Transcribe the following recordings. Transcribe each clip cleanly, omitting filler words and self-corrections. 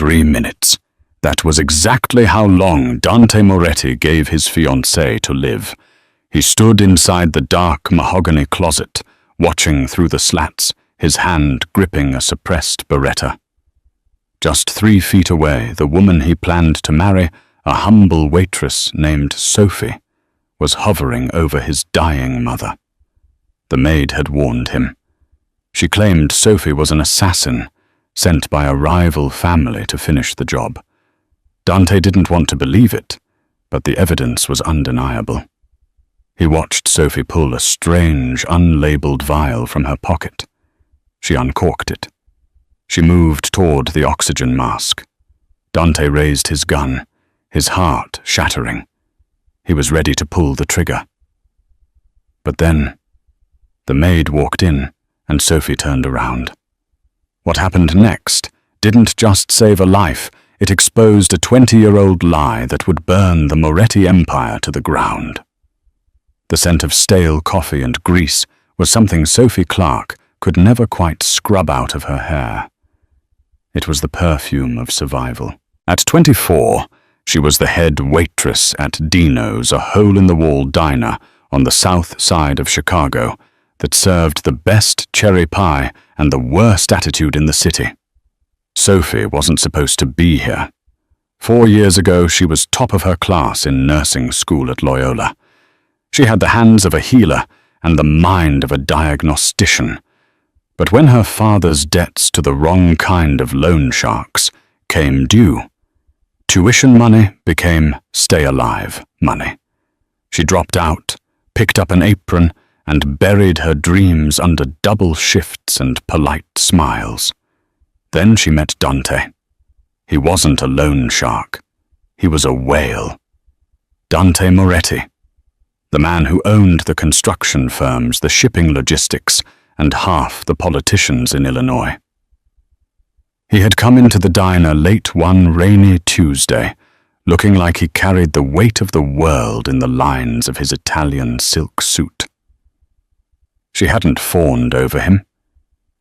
3 minutes. That was exactly how long Dante Moretti gave his fiancée to live. He stood inside the dark mahogany closet, watching through the slats, his hand gripping a suppressed beretta. Just 3 feet away, the woman he planned to marry, a humble waitress named Sophie, was hovering over his dying mother. The maid had warned him. She claimed Sophie was an assassin, sent by a rival family to finish the job. Dante didn't want to believe it, but the evidence was undeniable. He watched Sophie pull a strange, unlabeled vial from her pocket. She uncorked it. She moved toward the oxygen mask. Dante raised his gun, his heart shattering. He was ready to pull the trigger. But then, the maid walked in, and Sophie turned around. What happened next didn't just save a life, it exposed a 20-year-old lie that would burn the Moretti empire to the ground. The scent of stale coffee and grease was something Sophie Clark could never quite scrub out of her hair. It was the perfume of survival. At 24, she was the head waitress at Dino's, a hole-in-the-wall diner on the south side of Chicago that served the best cherry pie and the worst attitude in the city. Sophie wasn't supposed to be here. 4 years ago, she was top of her class in nursing school at Loyola. She had the hands of a healer and the mind of a diagnostician. But when her father's debts to the wrong kind of loan sharks came due, tuition money became stay-alive money. She dropped out, picked up an apron, and buried her dreams under double shifts and polite smiles. Then she met Dante. He wasn't a loan shark. He was a whale. Dante Moretti, the man who owned the construction firms, the shipping logistics, and half the politicians in Illinois. He had come into the diner late one rainy Tuesday, looking like he carried the weight of the world in the lines of his Italian silk suit. She hadn't fawned over him.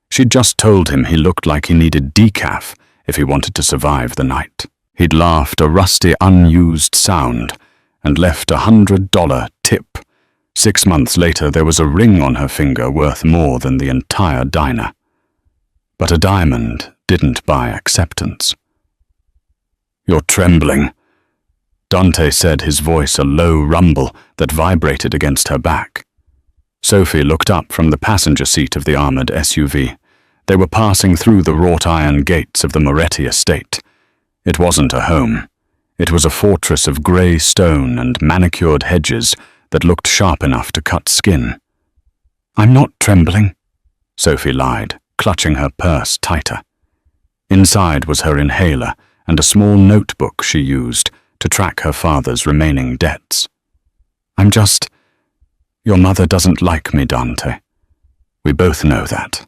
She'd just told him he looked like he needed decaf if he wanted to survive the night. He'd laughed a rusty, unused sound and left $100 tip. 6 months later, there was a ring on her finger worth more than the entire diner. But a diamond didn't buy acceptance. "You're trembling," Dante said, his voice a low rumble that vibrated against her back. Sophie looked up from the passenger seat of the armored SUV. They were passing through the wrought-iron gates of the Moretti estate. It wasn't a home. It was a fortress of grey stone and manicured hedges that looked sharp enough to cut skin. "I'm not trembling," Sophie lied, clutching her purse tighter. Inside was her inhaler and a small notebook she used to track her father's remaining debts. Your mother doesn't like me, Dante. We both know that."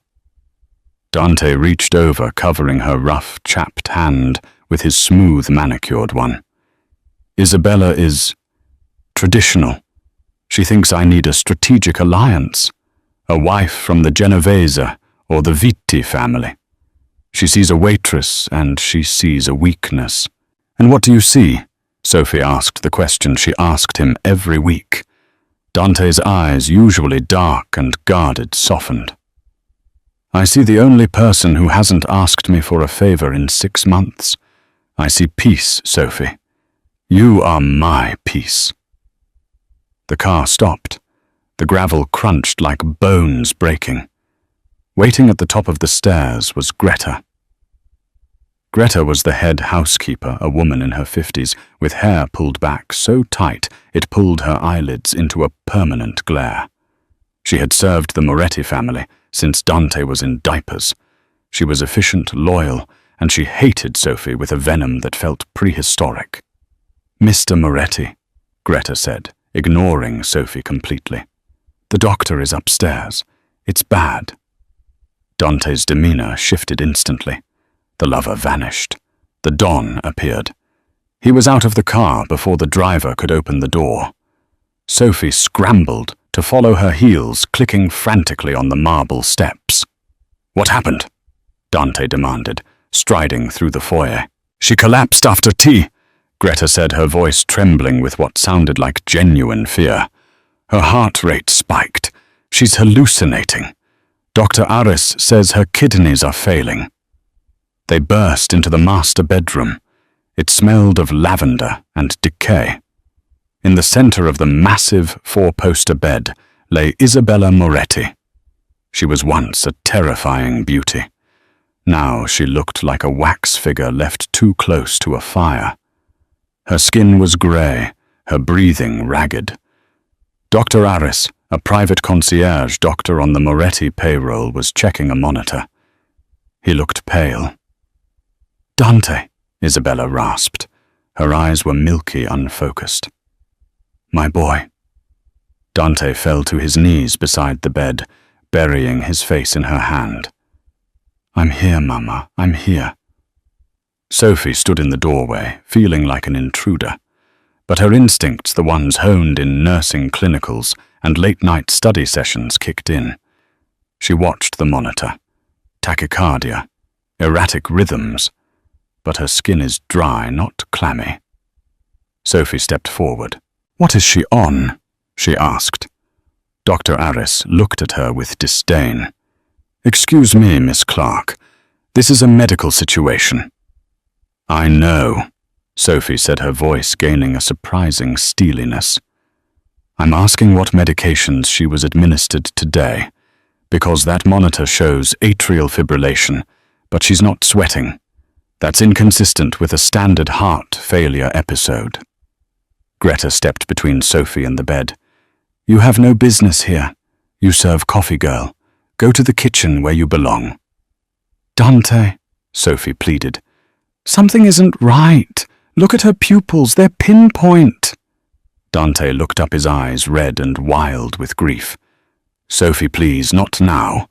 Dante reached over, covering her rough, chapped hand with his smooth, manicured one. "Isabella is traditional. She thinks I need a strategic alliance, a wife from the Genovese or the Vitti family. She sees a waitress and she sees a weakness." "And what do you see?" Sophie asked the question she asked him every week. Dante's eyes, usually dark and guarded, softened. "I see the only person who hasn't asked me for a favor in 6 months. I see peace, Sophie. You are my peace." The car stopped. The gravel crunched like bones breaking. Waiting at the top of the stairs was Greta. Greta was the head housekeeper, a woman in her 50s, with hair pulled back so tight it pulled her eyelids into a permanent glare. She had served the Moretti family since Dante was in diapers. She was efficient, loyal, and she hated Sophie with a venom that felt prehistoric. "Mr. Moretti," Greta said, ignoring Sophie completely. "The doctor is upstairs. It's bad." Dante's demeanor shifted instantly. The lover vanished. The Don appeared. He was out of the car before the driver could open the door. Sophie scrambled to follow her heels, clicking frantically on the marble steps. "What happened?" Dante demanded, striding through the foyer. She collapsed after tea, Greta said, her voice trembling with what sounded like genuine fear. Her heart rate spiked. She's hallucinating. Dr. Aris says her kidneys are failing. They burst into the master bedroom. It smelled of lavender and decay. In the center of the massive four-poster bed lay Isabella Moretti. She was once a terrifying beauty. Now she looked like a wax figure left too close to a fire. Her skin was grey, her breathing ragged. Dr. Aris, a private concierge doctor on the Moretti payroll, was checking a monitor. He looked pale. "Dante," Isabella rasped. Her eyes were milky, unfocused. "My boy." Dante fell to his knees beside the bed, burying his face in her hand. "I'm here, Mama, I'm here." Sophie stood in the doorway, feeling like an intruder. But her instincts, the ones honed in nursing clinicals and late-night study sessions, kicked in. She watched the monitor. Tachycardia, erratic rhythms, but her skin is dry, not clammy. Sophie stepped forward. "What is she on?" she asked. Dr. Aris looked at her with disdain. "Excuse me, Miss Clark. This is a medical situation." "I know," Sophie said, her voice gaining a surprising steeliness. "I'm asking what medications she was administered today, because that monitor shows atrial fibrillation, but she's not sweating. That's inconsistent with a standard heart failure episode." Greta stepped between Sophie and the bed. "You have no business here. You serve coffee, girl. Go to the kitchen where you belong." "Dante," Sophie pleaded. "Something isn't right. Look at her pupils, they're pinpoint." Dante looked up, his eyes red and wild with grief. "Sophie, please, not now.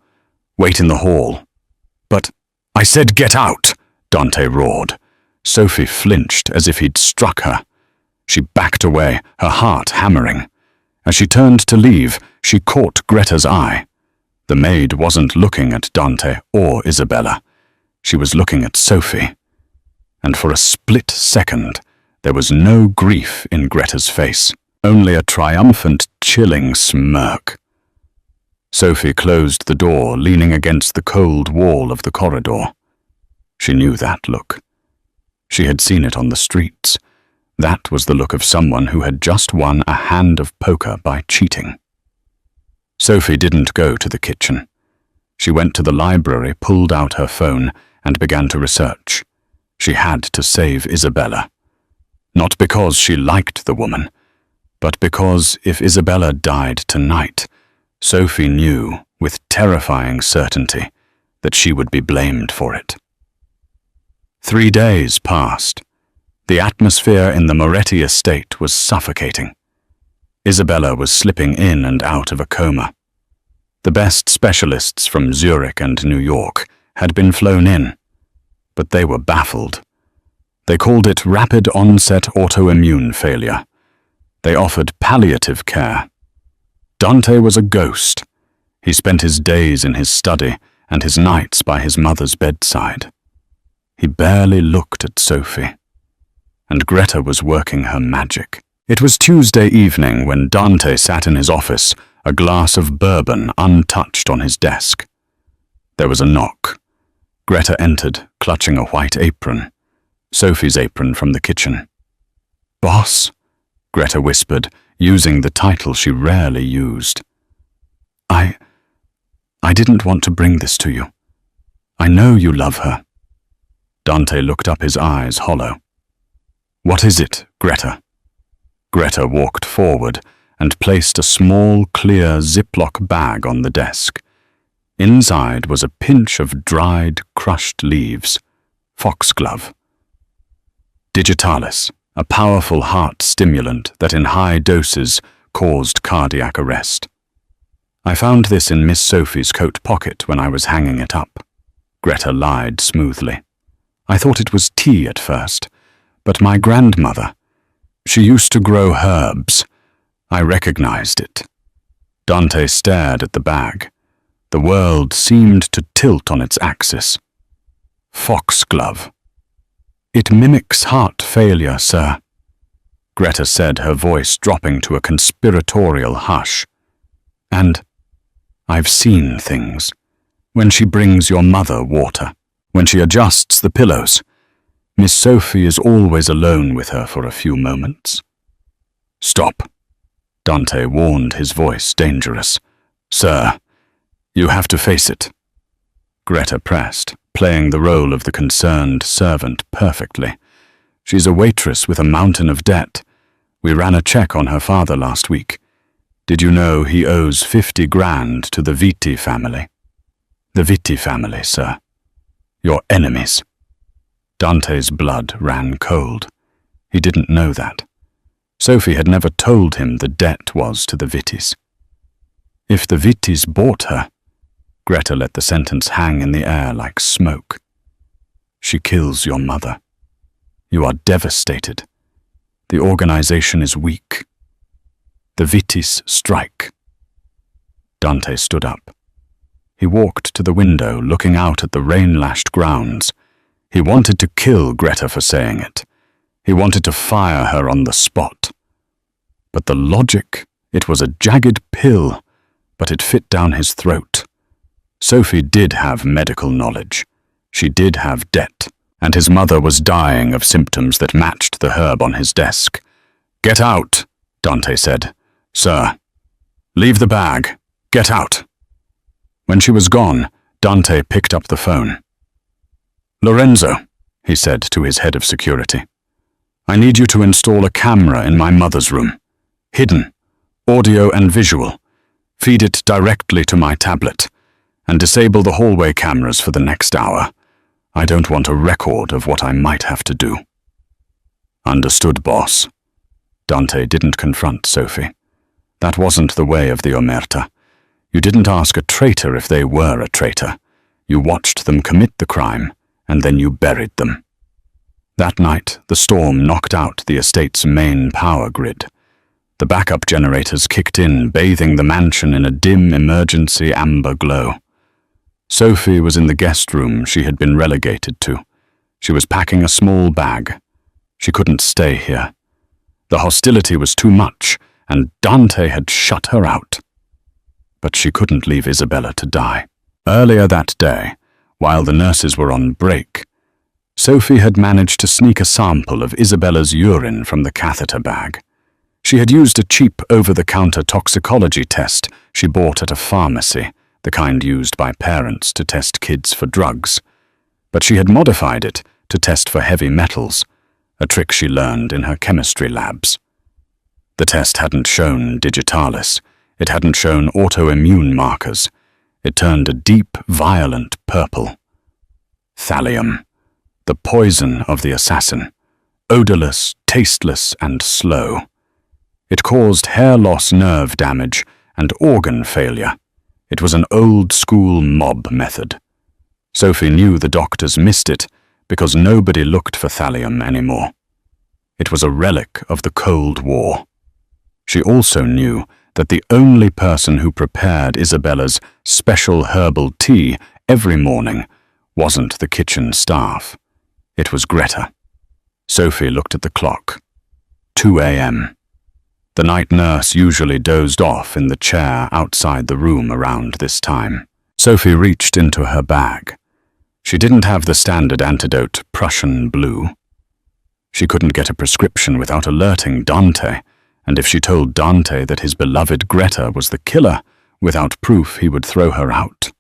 Wait in the hall." "But I said get out," Dante roared. Sophie flinched as if he'd struck her. She backed away, her heart hammering. As she turned to leave, she caught Greta's eye. The maid wasn't looking at Dante or Isabella. She was looking at Sophie. And for a split second, there was no grief in Greta's face, only a triumphant, chilling smirk. Sophie closed the door, leaning against the cold wall of the corridor. She knew that look. She had seen it on the streets. That was the look of someone who had just won a hand of poker by cheating. Sophie didn't go to the kitchen. She went to the library, pulled out her phone, and began to research. She had to save Isabella. Not because she liked the woman, but because if Isabella died tonight, Sophie knew with terrifying certainty that she would be blamed for it. 3 days passed. The atmosphere in the Moretti estate was suffocating. Isabella was slipping in and out of a coma. The best specialists from Zurich and New York had been flown in, but they were baffled. They called it rapid onset autoimmune failure. They offered palliative care. Dante was a ghost. He spent his days in his study and his nights by his mother's bedside. He barely looked at Sophie. And Greta was working her magic. It was Tuesday evening when Dante sat in his office, a glass of bourbon untouched on his desk. There was a knock. Greta entered, clutching a white apron. Sophie's apron from the kitchen. "Boss," Greta whispered, using the title she rarely used. I didn't want to bring this to you. I know you love her." Dante looked up, his eyes hollow. "What is it, Greta?" Greta walked forward and placed a small, clear Ziploc bag on the desk. Inside was a pinch of dried, crushed leaves. Foxglove. Digitalis, a powerful heart stimulant that in high doses caused cardiac arrest. "I found this in Miss Sophie's coat pocket when I was hanging it up." Greta lied smoothly. "I thought it was tea at first, but my grandmother, she used to grow herbs. I recognized it." Dante stared at the bag. The world seemed to tilt on its axis. Foxglove. It mimics heart failure, sir, Greta said, her voice dropping to a conspiratorial hush. And I've seen things. When she brings your mother water, when she adjusts the pillows, Miss Sophie is always alone with her for a few moments. Stop, Dante warned, his voice dangerous. Sir, you have to face it. Greta pressed, playing the role of the concerned servant perfectly. She's a waitress with a mountain of debt. We ran a check on her father last week. Did you know he owes 50 grand to the Vitti family? The Vitti family, sir. Your enemies. Dante's blood ran cold. He didn't know that. Sophie had never told him the debt was to the Vittis. If the Vittis bought her, Greta let the sentence hang in the air like smoke. She kills your mother. You are devastated. The organization is weak. The Vittis strike. Dante stood up. He walked to the window, looking out at the rain-lashed grounds. He wanted to kill Greta for saying it. He wanted to fire her on the spot. But the logic, it was a jagged pill, but it fit down his throat. Sophie did have medical knowledge. She did have debt, and his mother was dying of symptoms that matched the herb on his desk. Get out, Dante said. Sir, leave the bag. Get out. When she was gone, Dante picked up the phone. Lorenzo, he said to his head of security, I need you to install a camera in my mother's room. Hidden, audio and visual. Feed it directly to my tablet, and disable the hallway cameras for the next hour. I don't want a record of what I might have to do. Understood, boss. Dante didn't confront Sophie. That wasn't the way of the Omerta. You didn't ask a traitor if they were a traitor. You watched them commit the crime, and then you buried them. That night, the storm knocked out the estate's main power grid. The backup generators kicked in, bathing the mansion in a dim emergency amber glow. Sophie was in the guest room she had been relegated to. She was packing a small bag. She couldn't stay here. The hostility was too much, and Dante had shut her out. But she couldn't leave Isabella to die. Earlier that day, while the nurses were on break, Sophie had managed to sneak a sample of Isabella's urine from the catheter bag. She had used a cheap over-the-counter toxicology test she bought at a pharmacy, the kind used by parents to test kids for drugs. But she had modified it to test for heavy metals, a trick she learned in her chemistry labs. The test hadn't shown digitalis. It hadn't shown autoimmune markers. It turned a deep, violent purple. Thallium, the poison of the assassin, odorless, tasteless, and slow. It caused hair loss, nerve damage, and organ failure. It was an old-school mob method. Sophie knew the doctors missed it because nobody looked for thallium anymore. It was a relic of the Cold War. She also knew that the only person who prepared Isabella's special herbal tea every morning wasn't the kitchen staff. It was Greta. Sophie looked at the clock. 2 a.m. The night nurse usually dozed off in the chair outside the room around this time. Sophie reached into her bag. She didn't have the standard antidote, Prussian blue. She couldn't get a prescription without alerting Dante, and if she told Dante that his beloved Greta was the killer, without proof he would throw her out.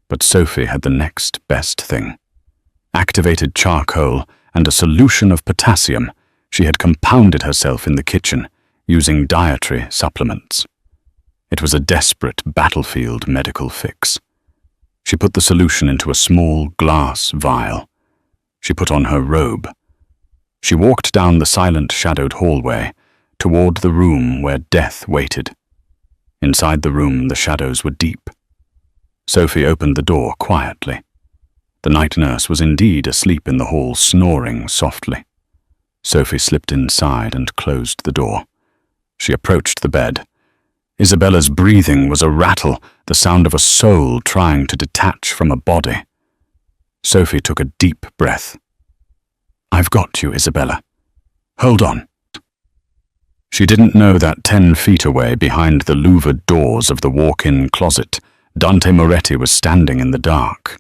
But Sophie had the next best thing. Activated charcoal and a solution of potassium. She had compounded herself in the kitchen, using dietary supplements. It was a desperate battlefield medical fix. She put the solution into a small glass vial. She put on her robe. She walked down the silent, shadowed hallway toward the room where death waited. Inside the room, the shadows were deep. Sophie opened the door quietly. The night nurse was indeed asleep in the hall, snoring softly. Sophie slipped inside and closed the door. She approached the bed. Isabella's breathing was a rattle, the sound of a soul trying to detach from a body. Sophie took a deep breath. I I've got you, Isabella. Hold on. She didn't know that 10 feet away, behind the louvered doors of the walk-in closet, Dante Moretti was standing in the dark.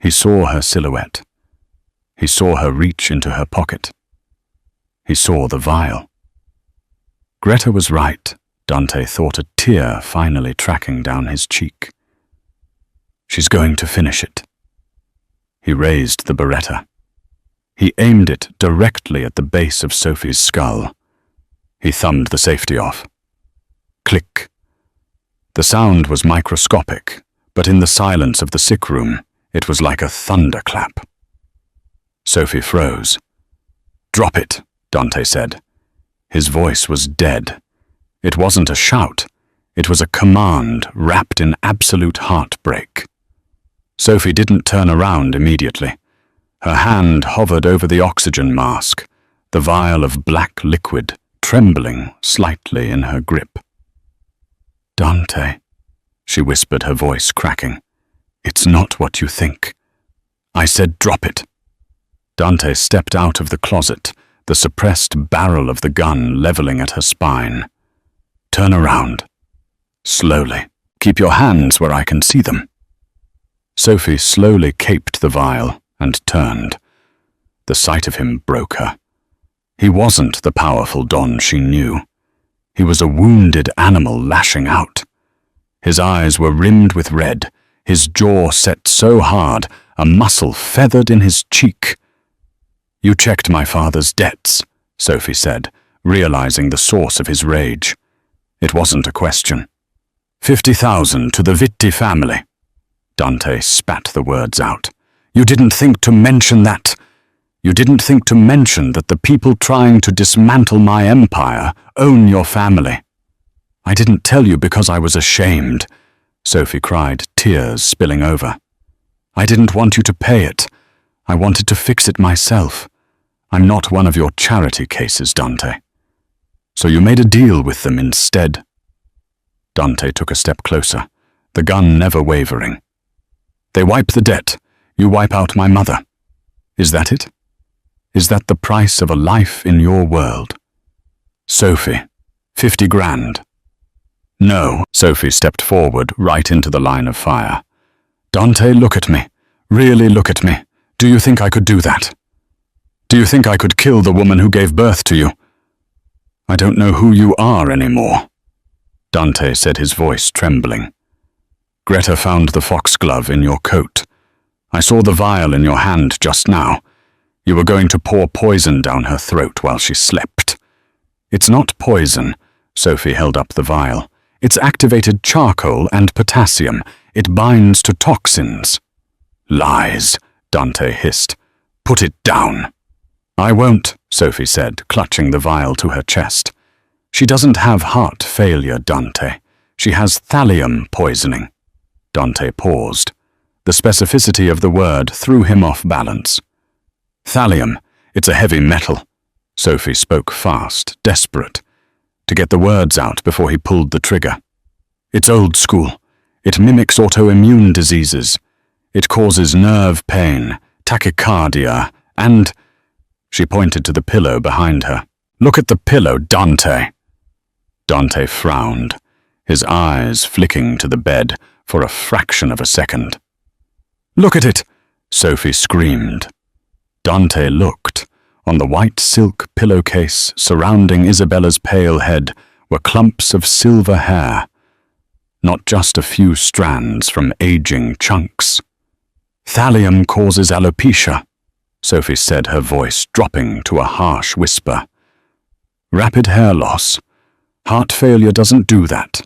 He saw her silhouette. He saw her reach into her pocket. He saw the vial. Greta was right, Dante thought, a tear finally tracking down his cheek. She's going to finish it. He raised the Beretta. He aimed it directly at the base of Sophie's skull. He thumbed the safety off. Click. The sound was microscopic, but in the silence of the sick room, it was like a thunderclap. Sophie froze. Drop it, Dante said. His voice was dead. It wasn't a shout. It was a command wrapped in absolute heartbreak. Sophie didn't turn around immediately. Her hand hovered over the oxygen mask, the vial of black liquid trembling slightly in her grip. Dante, she whispered, her voice cracking. It's not what you think. I said drop it. Dante stepped out of the closet, the suppressed barrel of the gun leveling at her spine. Turn around. Slowly. Keep your hands where I can see them. Sophie slowly caped the vial and turned. The sight of him broke her. He wasn't the powerful Don she knew. He was a wounded animal lashing out. His eyes were rimmed with red, his jaw set so hard, a muscle feathered in his cheek. You checked my father's debts, Sophie said, realizing the source of his rage. It wasn't a question. 50,000 to the Vitti family. Dante spat the words out. You didn't think to mention that. You didn't think to mention that the people trying to dismantle my empire own your family. I didn't tell you because I was ashamed, Sophie cried, tears spilling over. I didn't want you to pay it. I wanted to fix it myself. I'm not one of your charity cases, Dante. So you made a deal with them instead. Dante took a step closer, the gun never wavering. They wipe the debt. You wipe out my mother. Is that it? Is that the price of a life in your world? Sophie, 50 grand. No, Sophie stepped forward right into the line of fire. Dante, look at me. Really look at me. Do you think I could do that? Do you think I could kill the woman who gave birth to you? I don't know who you are anymore, Dante said, his voice trembling. Greta found the foxglove in your coat. I saw the vial in your hand just now. You were going to pour poison down her throat while she slept. It's not poison, Sophie held up the vial. It's activated charcoal and potassium. It binds to toxins. Lies, Dante hissed. Put it down. I won't, Sophie said, clutching the vial to her chest. She doesn't have heart failure, Dante. She has thallium poisoning. Dante paused. The specificity of the word threw him off balance. Thallium, it's a heavy metal. Sophie spoke fast, desperate, to get the words out before he pulled the trigger. It's old school. It mimics autoimmune diseases. It causes nerve pain, tachycardia, and... She pointed to the pillow behind her. Look at the pillow, Dante. Dante frowned, his eyes flicking to the bed for a fraction of a second. Look at it, Sophie screamed. Dante looked. On the white silk pillowcase surrounding Isabella's pale head were clumps of silver hair, not just a few strands from aging chunks. Thallium causes alopecia, Sophie said, her voice dropping to a harsh whisper. Rapid hair loss. Heart failure doesn't do that.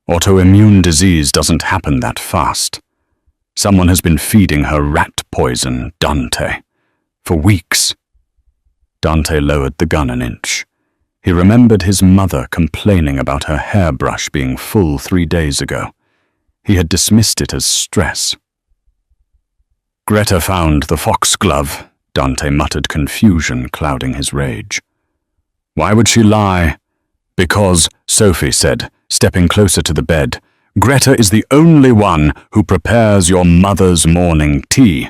Autoimmune disease doesn't happen that fast. Someone has been feeding her rat poison, Dante, for weeks. Dante lowered the gun an inch. He remembered his mother complaining about her hairbrush being full 3 days ago. He had dismissed it as stress. Greta found the foxglove, Dante muttered, confusion clouding his rage. Why would she lie? Because, Sophie said, stepping closer to the bed, Greta is the only one who prepares your mother's morning tea.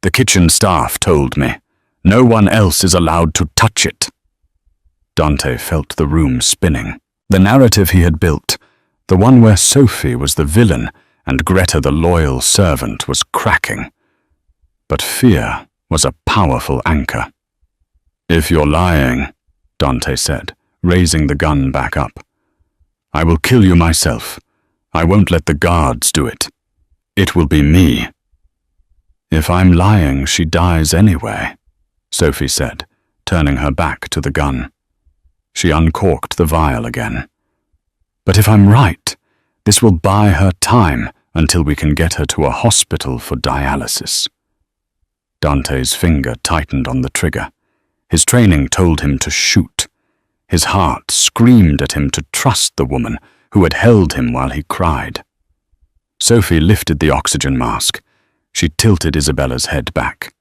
The kitchen staff told me. No one else is allowed to touch it." Dante felt the room spinning. The narrative he had built, the one where Sophie was the villain and Greta the loyal servant, was cracking. But fear was a powerful anchor. "If you're lying," Dante said, raising the gun back up, "I will kill you myself. I won't let the guards do it. It will be me." "If I'm lying, she dies anyway," Sophie said, turning her back to the gun. She uncorked the vial again. "But if I'm right, this will buy her time until we can get her to a hospital for dialysis." Dante's finger tightened on the trigger. His training told him to shoot. His heart screamed at him to trust the woman who had held him while he cried. Sophie lifted the oxygen mask. She tilted Isabella's head back.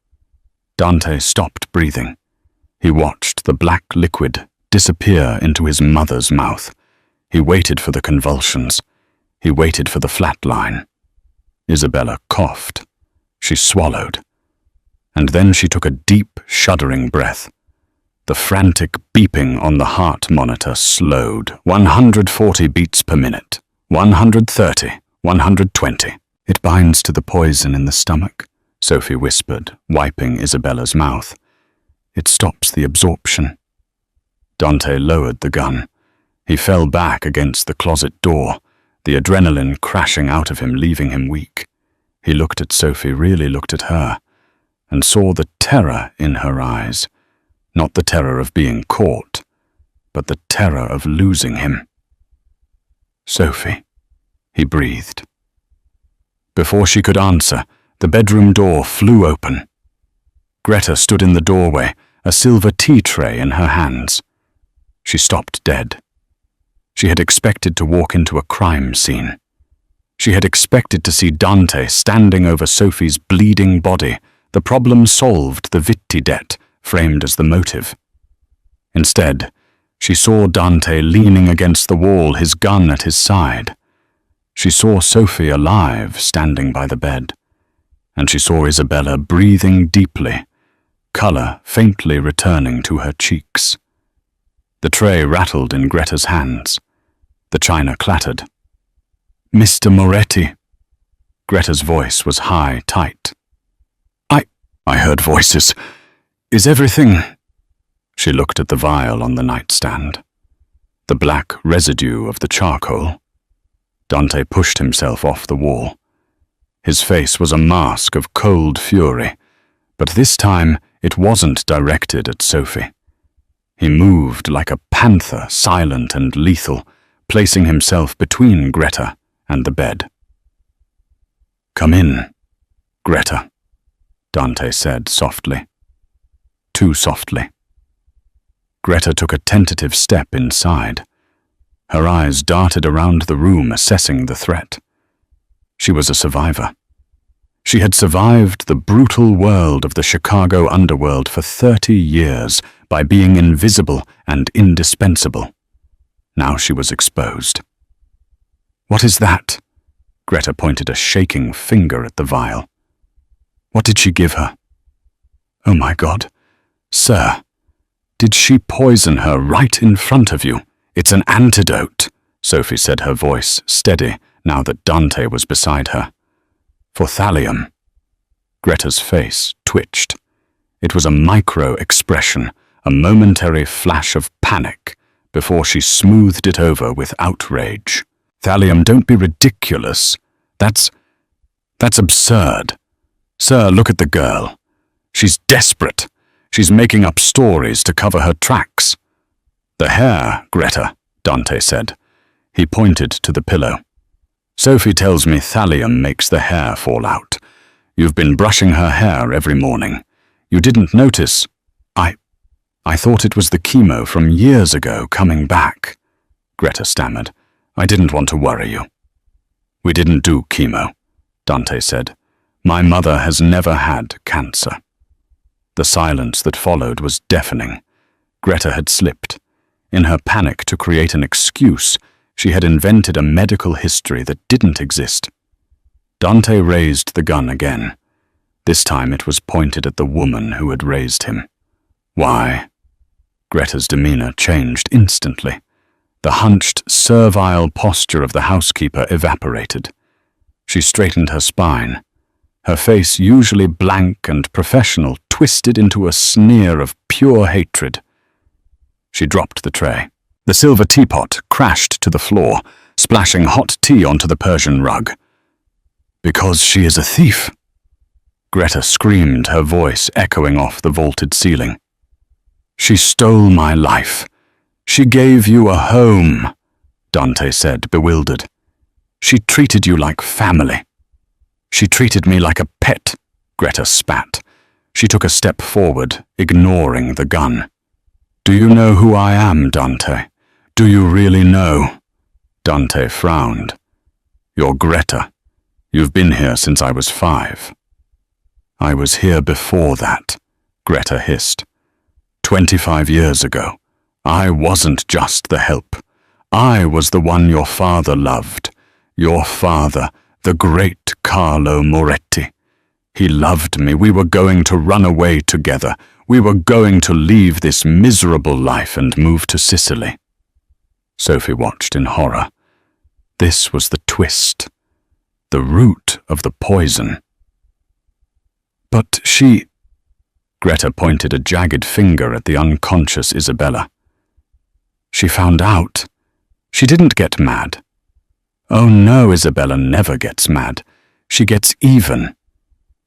Dante stopped breathing. He watched the black liquid disappear into his mother's mouth. He waited for the convulsions. He waited for the flat line. Isabella coughed. She swallowed. And then she took a deep, shuddering breath. The frantic beeping on the heart monitor slowed. 140 beats per minute. 130. 120. "It binds to the poison in the stomach," Sophie whispered, wiping Isabella's mouth. "It stops the absorption." Dante lowered the gun. He fell back against the closet door, the adrenaline crashing out of him, leaving him weak. He looked at Sophie, really looked at her, and saw the terror in her eyes. Not the terror of being caught, but the terror of losing him. "Sophie," he breathed. Before she could answer, the bedroom door flew open. Greta stood in the doorway, a silver tea tray in her hands. She stopped dead. She had expected to walk into a crime scene. She had expected to see Dante standing over Sophie's bleeding body, the problem solved, the Vitti debt framed as the motive. Instead, she saw Dante leaning against the wall, his gun at his side. She saw Sophie alive, standing by the bed. And she saw Isabella breathing deeply, color faintly returning to her cheeks. The tray rattled in Greta's hands. The china clattered. "Mr. Moretti." Greta's voice was high, tight. I heard voices. "Is everything—" She looked at the vial on the nightstand. The black residue of the charcoal. Dante pushed himself off the wall. His face was a mask of cold fury, but this time it wasn't directed at Sophie. He moved like a panther, silent and lethal, placing himself between Greta and the bed. "Come in, Greta," Dante said softly. Too softly. Greta took a tentative step inside. Her eyes darted around the room, assessing the threat. She was a survivor. She had survived the brutal world of the Chicago underworld for 30 years by being invisible and indispensable. Now she was exposed. "What is that?" Greta pointed a shaking finger at the vial. "What did she give her?" "Oh my God. Sir, did she poison her right in front of you?" "It's an antidote," Sophie said, her voice steady now that Dante was beside her. "For thallium." Greta's face twitched. It was a micro-expression, a momentary flash of panic, before she smoothed it over with outrage. "Thallium, don't be ridiculous. That's absurd. Sir, look at the girl. She's desperate. She's making up stories to cover her tracks." "The hair, Greta," Dante said. He pointed to the pillow. "Sophie tells me thallium makes the hair fall out. You've been brushing her hair every morning. You didn't notice." I thought it was the chemo from years ago coming back," Greta stammered. "I didn't want to worry you." "We didn't do chemo," Dante said. "My mother has never had cancer." The silence that followed was deafening. Greta had slipped. In her panic to create an excuse, she had invented a medical history that didn't exist. Dante raised the gun again. This time it was pointed at the woman who had raised him. Why? Greta's demeanor changed instantly. The hunched, servile posture of the housekeeper evaporated. She straightened her spine. Her face, usually blank and professional, twisted into a sneer of pure hatred. She dropped the tray. The silver teapot crashed to the floor, splashing hot tea onto the Persian rug. Because she is a thief, Greta screamed, her voice echoing off the vaulted ceiling. She stole my life. She gave you a home, Dante said, bewildered. She treated you like family. She treated me like a pet, Greta spat. She took a step forward, ignoring the gun. Do you know who I am, Dante? Do you really know? Dante frowned. You're Greta. You've been here since I was 5. I was here before that, Greta hissed. 25 years ago, I wasn't just the help. I was the one your father loved. Your father, the great Carlo Moretti. He loved me. We were going to run away together. We were going to leave this miserable life and move to Sicily. Sophie watched in horror. This was the twist, the root of the poison. But she... Greta pointed a jagged finger at the unconscious Isabella. She found out. She didn't get mad. Oh no, Isabella never gets mad. She gets even.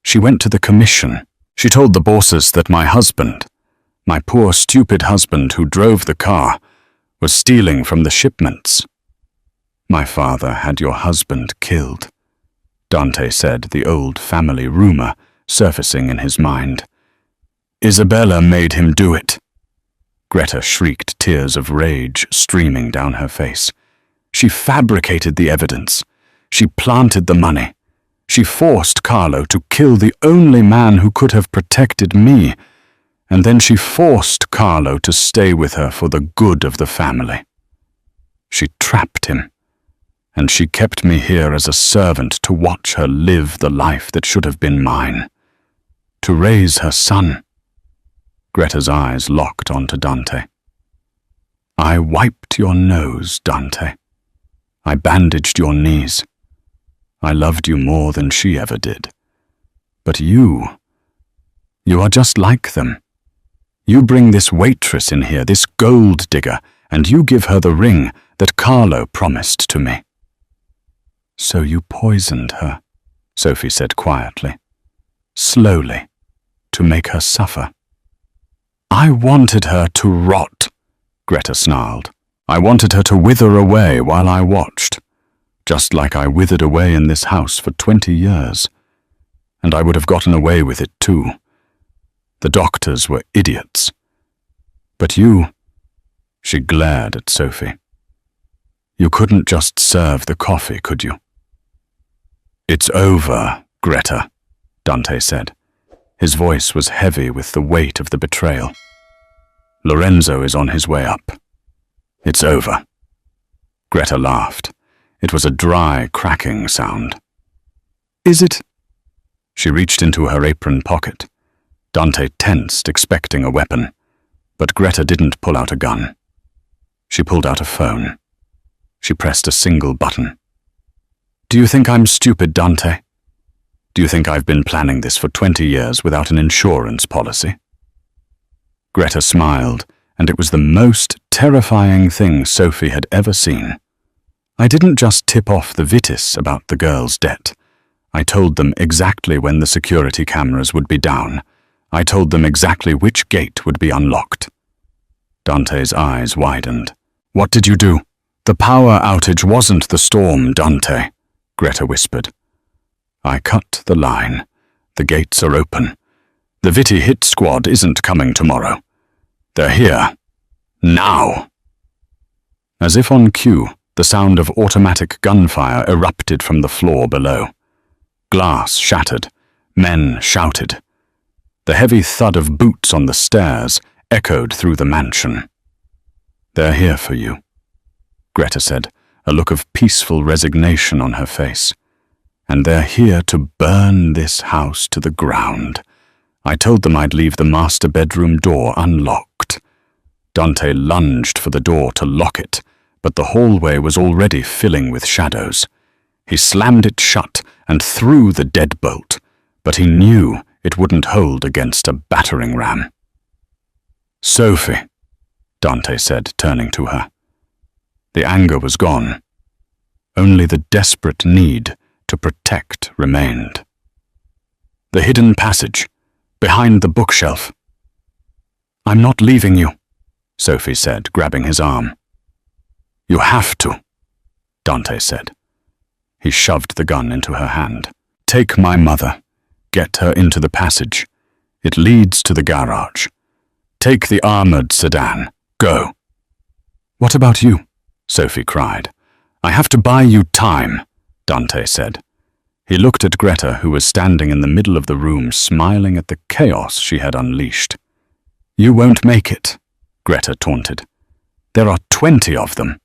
She went to the commission. She told the bosses that my husband, my poor stupid husband who drove the car, was stealing from the shipments. My father had your husband killed, Dante said, the old family rumor surfacing in his mind. Isabella made him do it. Greta shrieked, tears of rage streaming down her face. She fabricated the evidence. She planted the money. She forced Carlo to kill the only man who could have protected me, and then she forced Carlo to stay with her for the good of the family. She trapped him, and she kept me here as a servant to watch her live the life that should have been mine, to raise her son. Greta's eyes locked onto Dante. I wiped your nose, Dante. I bandaged your knees. I loved you more than she ever did. But you are just like them. You bring this waitress in here, this gold digger, and you give her the ring that Carlo promised to me. So you poisoned her, Sophie said quietly. Slowly, to make her suffer. I wanted her to rot, Greta snarled. I wanted her to wither away while I watched, just like I withered away in this house for 20 years. And I would have gotten away with it too. The doctors were idiots. But you, she glared at Sophie. You couldn't just serve the coffee, could you? It's over, Greta, Dante said. His voice was heavy with the weight of the betrayal. Lorenzo is on his way up. It's over. Greta laughed. It was a dry, cracking sound. Is it? She reached into her apron pocket. Dante tensed, expecting a weapon, but Greta didn't pull out a gun. She pulled out a phone. She pressed a single button. Do you think I'm stupid, Dante? Do you think I've been planning this for 20 years without an insurance policy? Greta smiled, and it was the most terrifying thing Sophie had ever seen. I didn't just tip off the Vitis about the girl's debt. I told them exactly when the security cameras would be down. I told them exactly which gate would be unlocked. Dante's eyes widened. What did you do? The power outage wasn't the storm, Dante, Greta whispered. I cut the line. The gates are open. The Vitti hit squad isn't coming tomorrow. They're here. Now. As if on cue, the sound of automatic gunfire erupted from the floor below. Glass shattered. Men shouted. The heavy thud of boots on the stairs echoed through the mansion. They're here for you, Greta said, a look of peaceful resignation on her face. And they're here to burn this house to the ground. I told them I'd leave the master bedroom door unlocked. Dante lunged for the door to lock it, but the hallway was already filling with shadows. He slammed it shut and threw the deadbolt, but he knew it wouldn't hold against a battering ram. "Sophie," Dante said, turning to her. The anger was gone. Only the desperate need to protect remained. "The hidden passage, behind the bookshelf." "I'm not leaving you," Sophie said, grabbing his arm. "You have to," Dante said. He shoved the gun into her hand. "Take my mother. Get her into the passage. It leads to the garage. Take the armored sedan. Go." "What about you?" Sophie cried. "I have to buy you time," Dante said. He looked at Greta, who was standing in the middle of the room, smiling at the chaos she had unleashed. "You won't make it," Greta taunted. "There are 20 of them."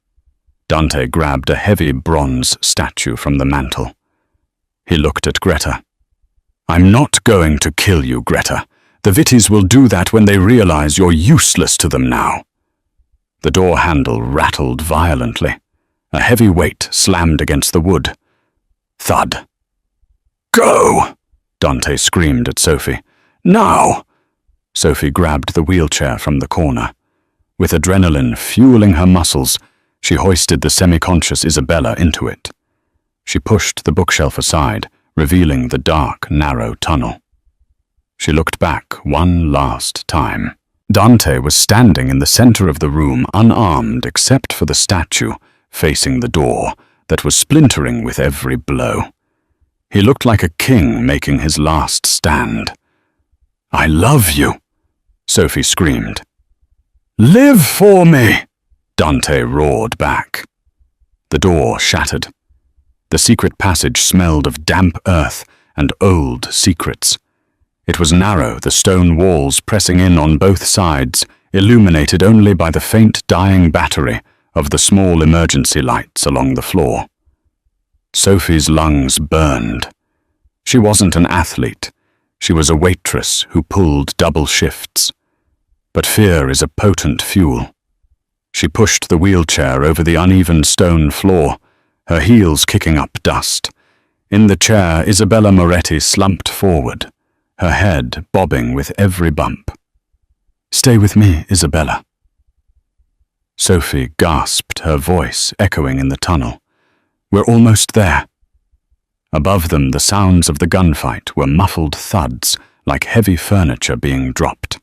Dante grabbed a heavy bronze statue from the mantel. He looked at Greta. "I'm not going to kill you, Greta. The Vitties will do that when they realize you're useless to them now." The door handle rattled violently. A heavy weight slammed against the wood. Thud. "Go!" Dante screamed at Sophie. "Now!" Sophie grabbed the wheelchair from the corner. With adrenaline fueling her muscles, she hoisted the semi-conscious Isabella into it. She pushed the bookshelf aside, revealing the dark, narrow tunnel. She looked back one last time. Dante was standing in the center of the room, unarmed except for the statue, facing the door, that was splintering with every blow. He looked like a king making his last stand. "I love you," Sophie screamed. "Live for me," Dante roared back. The door shattered. The secret passage smelled of damp earth and old secrets. It was narrow, the stone walls pressing in on both sides, illuminated only by the faint dying battery of the small emergency lights along the floor. Sophie's lungs burned. She wasn't an athlete. She was a waitress who pulled double shifts. But fear is a potent fuel. She pushed the wheelchair over the uneven stone floor, her heels kicking up dust. In the chair, Isabella Moretti slumped forward, her head bobbing with every bump. "Stay with me, Isabella." Sophie gasped, her voice echoing in the tunnel. "We're almost there." Above them, the sounds of the gunfight were muffled thuds, like heavy furniture being dropped.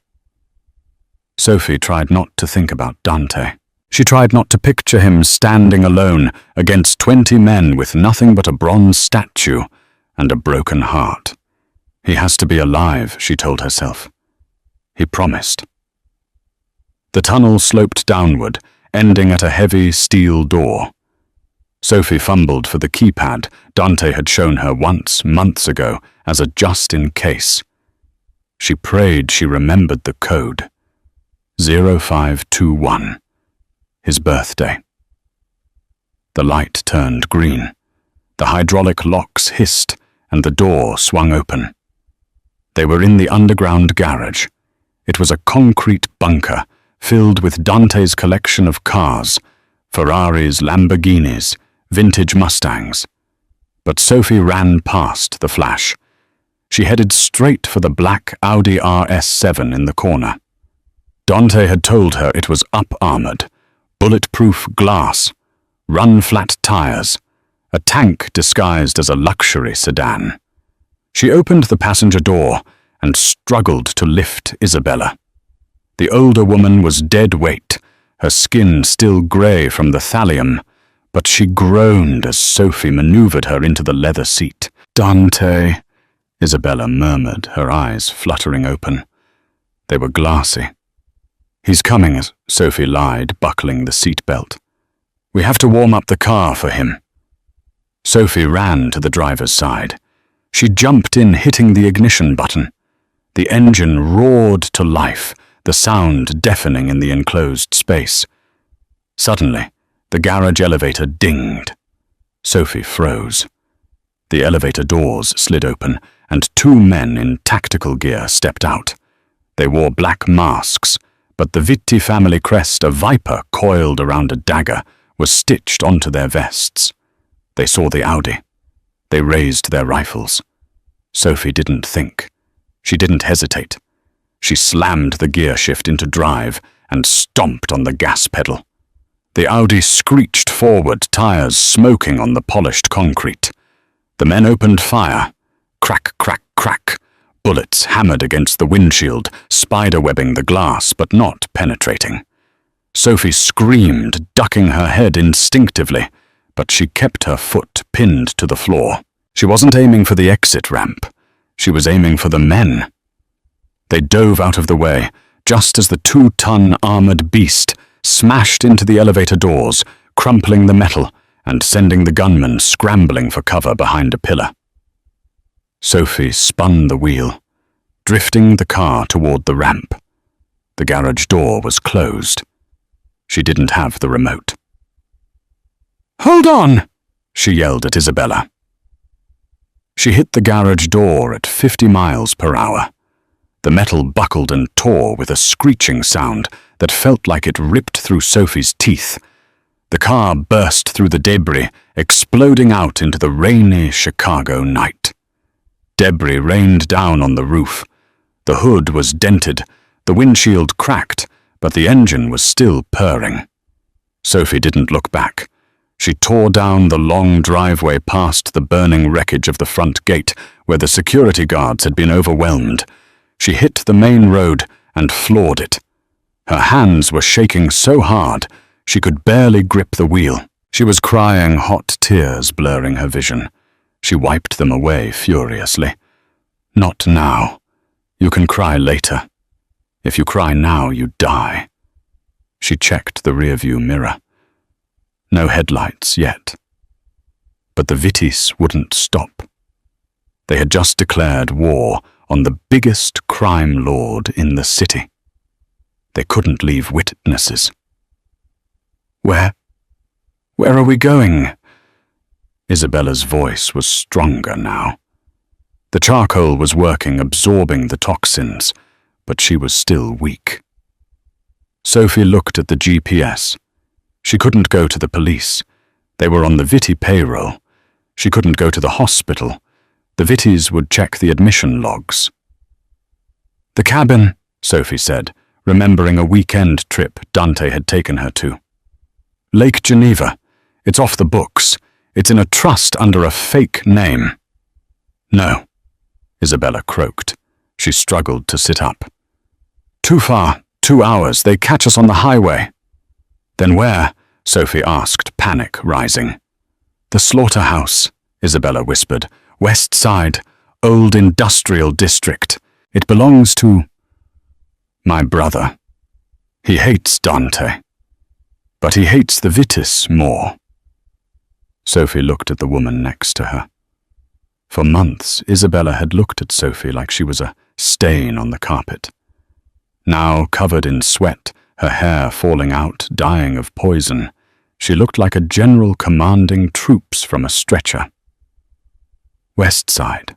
Sophie tried not to think about Dante. She tried not to picture him standing alone against 20 men with nothing but a bronze statue and a broken heart. He has to be alive, she told herself. He promised. The tunnel sloped downward, ending at a heavy steel door. Sophie fumbled for the keypad Dante had shown her once, months ago, as a just-in-case. She prayed she remembered the code. 0521. His birthday. The light turned green. The hydraulic locks hissed, and the door swung open. They were in the underground garage. It was a concrete bunker filled with Dante's collection of cars, Ferraris, Lamborghinis, vintage Mustangs. But Sophie ran past the flash. She headed straight for the black Audi RS7 in the corner. Dante had told her it was up-armored, bulletproof glass, run-flat tires, a tank disguised as a luxury sedan. She opened the passenger door and struggled to lift Isabella. The older woman was dead weight, her skin still grey from the thallium, but she groaned as Sophie maneuvered her into the leather seat. "Dante," Isabella murmured, her eyes fluttering open. They were glassy. "He's coming," Sophie lied, buckling the seatbelt. "We have to warm up the car for him." Sophie ran to the driver's side. She jumped in, hitting the ignition button. The engine roared to life, the sound deafening in the enclosed space. Suddenly, the garage elevator dinged. Sophie froze. The elevator doors slid open, and two men in tactical gear stepped out. They wore black masks, but the Vitti family crest, a viper coiled around a dagger, was stitched onto their vests. They saw the Audi. They raised their rifles. Sophie didn't think. She didn't hesitate. She slammed the gear shift into drive and stomped on the gas pedal. The Audi screeched forward, tires smoking on the polished concrete. The men opened fire. Crack, crack, crack. Bullets hammered against the windshield, spiderwebbing the glass but not penetrating. Sophie screamed, ducking her head instinctively, but she kept her foot pinned to the floor. She wasn't aiming for the exit ramp. She was aiming for the men. They dove out of the way, just as the 2-ton armored beast smashed into the elevator doors, crumpling the metal and sending the gunman scrambling for cover behind a pillar. Sophie spun the wheel, drifting the car toward the ramp. The garage door was closed. She didn't have the remote. "Hold on!" she yelled at Isabella. She hit the garage door at 50 miles per hour. The metal buckled and tore with a screeching sound that felt like it ripped through Sophie's teeth. The car burst through the debris, exploding out into the rainy Chicago night. Debris rained down on the roof. The hood was dented, the windshield cracked, but the engine was still purring. Sophie didn't look back. She tore down the long driveway past the burning wreckage of the front gate, where the security guards had been overwhelmed. She hit the main road and floored it. Her hands were shaking so hard she could barely grip the wheel. She was crying, hot tears blurring her vision. She wiped them away furiously. "Not now. You can cry later. If you cry now, you die." She checked the rearview mirror. No headlights yet. But the Vittis wouldn't stop. They had just declared war on the biggest crime lord in the city. They couldn't leave witnesses. Where are we going?" Isabella's voice was stronger now. The charcoal was working, absorbing the toxins, but she was still weak. Sophie looked at the GPS. She couldn't go to the police. They were on the Vitti payroll. She couldn't go to the hospital. The Vittis would check the admission logs. "The cabin," Sophie said, remembering a weekend trip Dante had taken her to. "Lake Geneva. It's off the books. It's in a trust under a fake name." "No," Isabella croaked. She struggled to sit up. "Too far. 2 hours. They catch us on the highway." "Then where?" Sophie asked, panic rising. "The slaughterhouse," Isabella whispered. "West Side, old industrial district. It belongs to my brother. He hates Dante. But he hates the Vittis more." Sophie looked at the woman next to her. For months, Isabella had looked at Sophie like she was a stain on the carpet. Now, covered in sweat, her hair falling out, dying of poison, she looked like a general commanding troops from a stretcher. "West Side."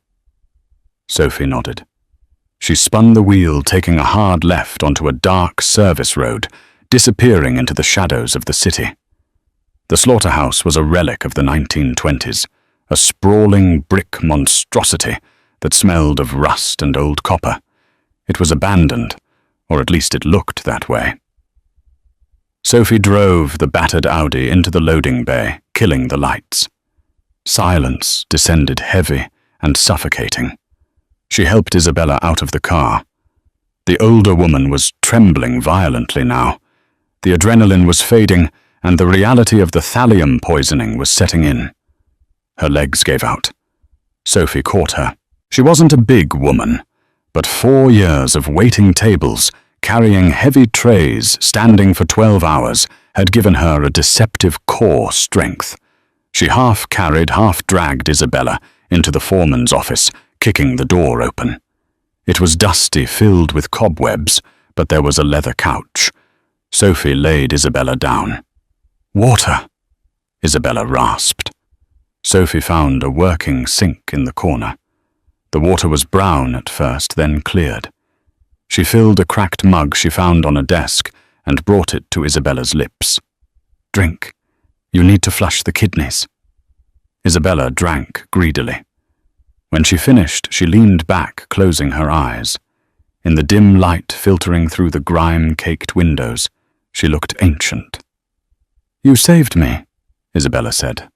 Sophie nodded. She spun the wheel, taking a hard left onto a dark service road, disappearing into the shadows of the city. The slaughterhouse was a relic of the 1920s, a sprawling brick monstrosity that smelled of rust and old copper. It was abandoned, or at least it looked that way. Sophie drove the battered Audi into the loading bay, killing the lights. Silence descended heavy and suffocating. She helped Isabella out of the car. The older woman was trembling violently now. The adrenaline was fading, and the reality of the thallium poisoning was setting in. Her legs gave out. Sophie caught her. She wasn't a big woman, but 4 years of waiting tables, carrying heavy trays, standing for 12 hours, had given her a deceptive core strength. She half-carried, half-dragged Isabella into the foreman's office, kicking the door open. It was dusty, filled with cobwebs, but there was a leather couch. Sophie laid Isabella down. "Water," Isabella rasped. Sophie found a working sink in the corner. The water was brown at first, then cleared. She filled a cracked mug she found on a desk and brought it to Isabella's lips. "Drink. You need to flush the kidneys." Isabella drank greedily. When she finished, she leaned back, closing her eyes. In the dim light filtering through the grime-caked windows, she looked ancient. "You saved me," Isabella said.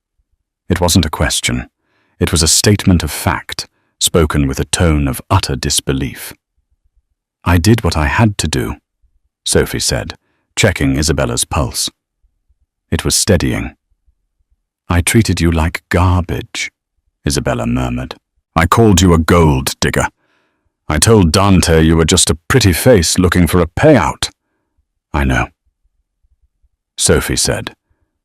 It wasn't a question. It was a statement of fact, spoken with a tone of utter disbelief. "I did what I had to do," Sophie said, checking Isabella's pulse. It was steadying. "I treated you like garbage," Isabella murmured. "I called you a gold digger. I told Dante you were just a pretty face looking for a payout." "I know," Sophie said,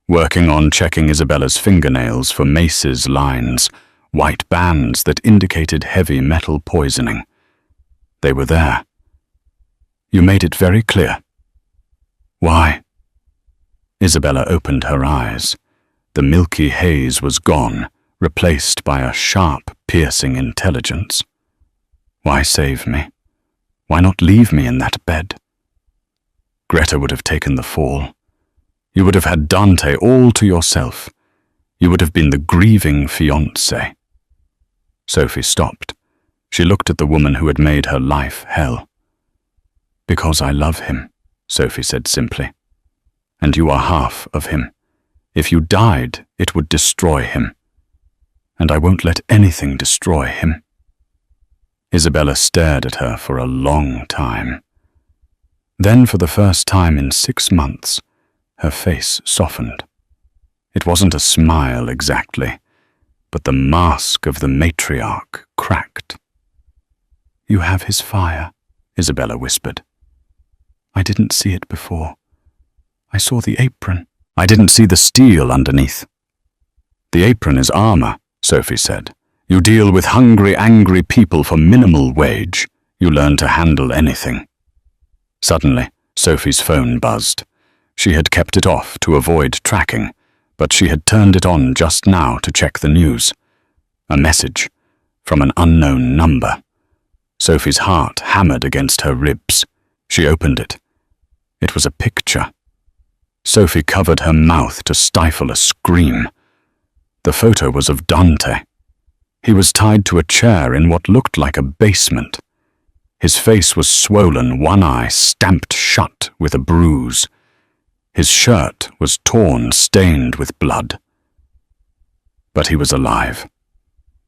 working on checking Isabella's fingernails for Mace's lines, white bands that indicated heavy metal poisoning. They were there. "You made it very clear." "Why?" Isabella opened her eyes. The milky haze was gone, replaced by a sharp, piercing intelligence. "Why save me? Why not leave me in that bed?" Greta would have taken the fall. You would have had Dante all to yourself. You would have been the grieving fiancée. Sophie stopped. She looked at the woman who had made her life hell. "Because I love him," Sophie said simply. "And you are half of him. If you died, it would destroy him. And I won't let anything destroy him." Isabella stared at her for a long time. Then, for the first time in 6 months, her face softened. It wasn't a smile exactly, but the mask of the matriarch cracked. "You have his fire," Isabella whispered. "I didn't see it before. I saw the apron. I didn't see the steel underneath." "The apron is armor," Sophie said. "You deal with hungry, angry people for minimal wage. You learn to handle anything." Suddenly, Sophie's phone buzzed. She had kept it off to avoid tracking, but she had turned it on just now to check the news. A message from an unknown number. Sophie's heart hammered against her ribs. She opened it. It was a picture. Sophie covered her mouth to stifle a scream. The photo was of Dante. He was tied to a chair in what looked like a basement. His face was swollen, one eye stamped shut with a bruise. His shirt was torn, stained with blood. But he was alive.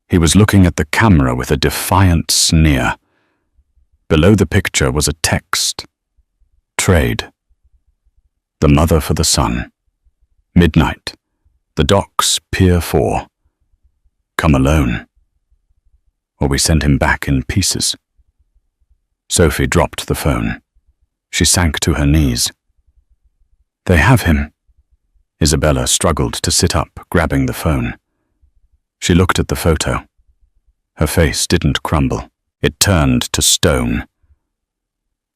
He was looking at the camera with a defiant sneer. Below the picture was a text. Trade. The mother for the son. Midnight. The docks, Pier 4. Come alone. Or we send him back in pieces. Sophie dropped the phone. She sank to her knees. "They have him." Isabella struggled to sit up, grabbing the phone. She looked at the photo. Her face didn't crumble. It turned to stone.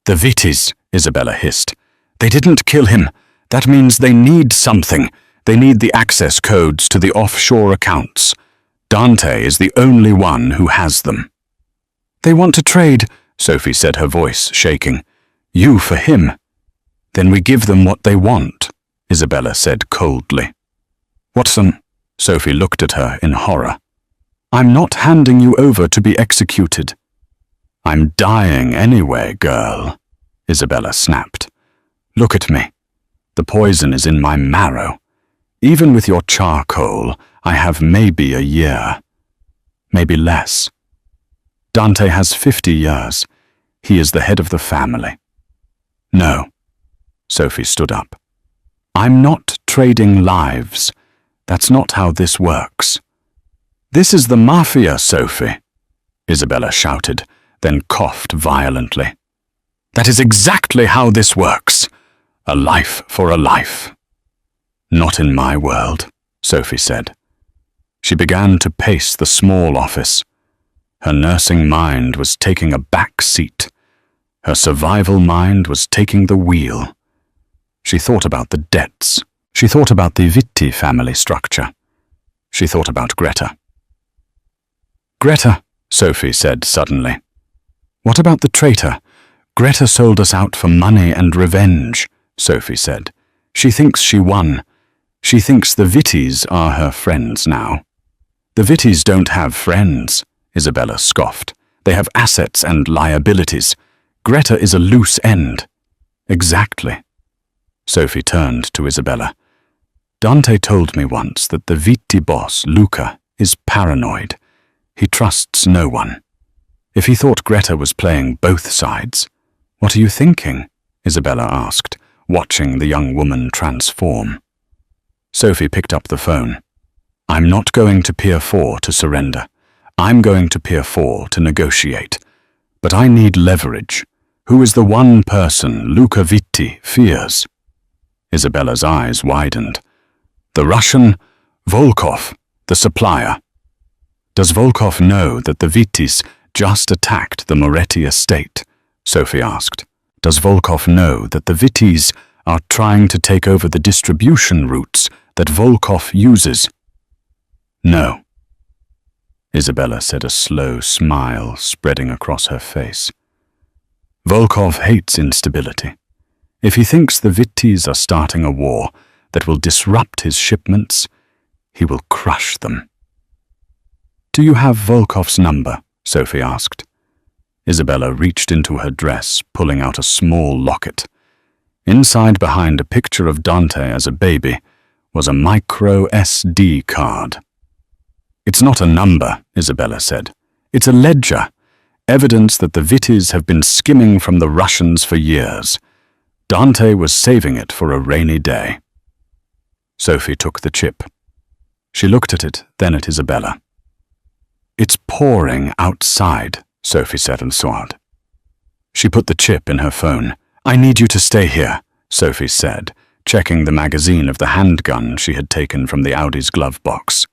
"The Vittis," Isabella hissed. "They didn't kill him. That means they need something. They need the access codes to the offshore accounts. Dante is the only one who has them." "They want to trade," Sophie said, her voice shaking. "You for him." "Then we give them what they want," Isabella said coldly. "Watson," Sophie looked at her in horror. "I'm not handing you over to be executed." "I'm dying anyway, girl," Isabella snapped. "Look at me. The poison is in my marrow. Even with your charcoal, I have maybe a year. Maybe less. Dante has 50 years. He is the head of the family." "No." Sophie stood up. "I'm not trading lives. That's not how this works." "This is the mafia, Sophie," Isabella shouted, then coughed violently. "That is exactly how this works. A life for a life." "Not in my world," Sophie said. She began to pace the small office. Her nursing mind was taking a back seat. Her survival mind was taking the wheel. She thought about the debts. She thought about the Vitti family structure. She thought about Greta. "Greta," Sophie said suddenly. "What about the traitor? Greta sold us out for money and revenge," Sophie said. "She thinks she won. She thinks the Vitties are her friends now." "The Vitties don't have friends," Isabella scoffed. "They have assets and liabilities. Greta is a loose end." "Exactly." Sophie turned to Isabella. "Dante told me once that the Vitti boss, Luca, is paranoid. He trusts no one. If he thought Greta was playing both sides—" "What are you thinking?" Isabella asked, watching the young woman transform. Sophie picked up the phone. "I'm not going to Pier 4 to surrender. I'm going to Pier 4 to negotiate. But I need leverage. Who is the one person Luca Vitti fears?" Isabella's eyes widened. "The Russian, Volkov, the supplier." "Does Volkov know that the Vittis just attacked the Moretti estate?" Sophie asked. "Does Volkov know that the Vittis are trying to take over the distribution routes that Volkov uses?" "No." Isabella said, a slow smile spreading across her face. "Volkov hates instability. If he thinks the Vittis are starting a war that will disrupt his shipments, he will crush them." "Do you have Volkov's number?" Sophie asked. Isabella reached into her dress, pulling out a small locket. Inside, behind a picture of Dante as a baby, was a micro SD card. "It's not a number," Isabella said. "It's a ledger, evidence that the Vittis have been skimming from the Russians for years. Dante was saving it for a rainy day." Sophie took the chip. She looked at it, then at Isabella. "It's pouring outside," Sophie said and sobbed. She put the chip in her phone. "I need you to stay here," Sophie said, checking the magazine of the handgun she had taken from the Audi's glove box.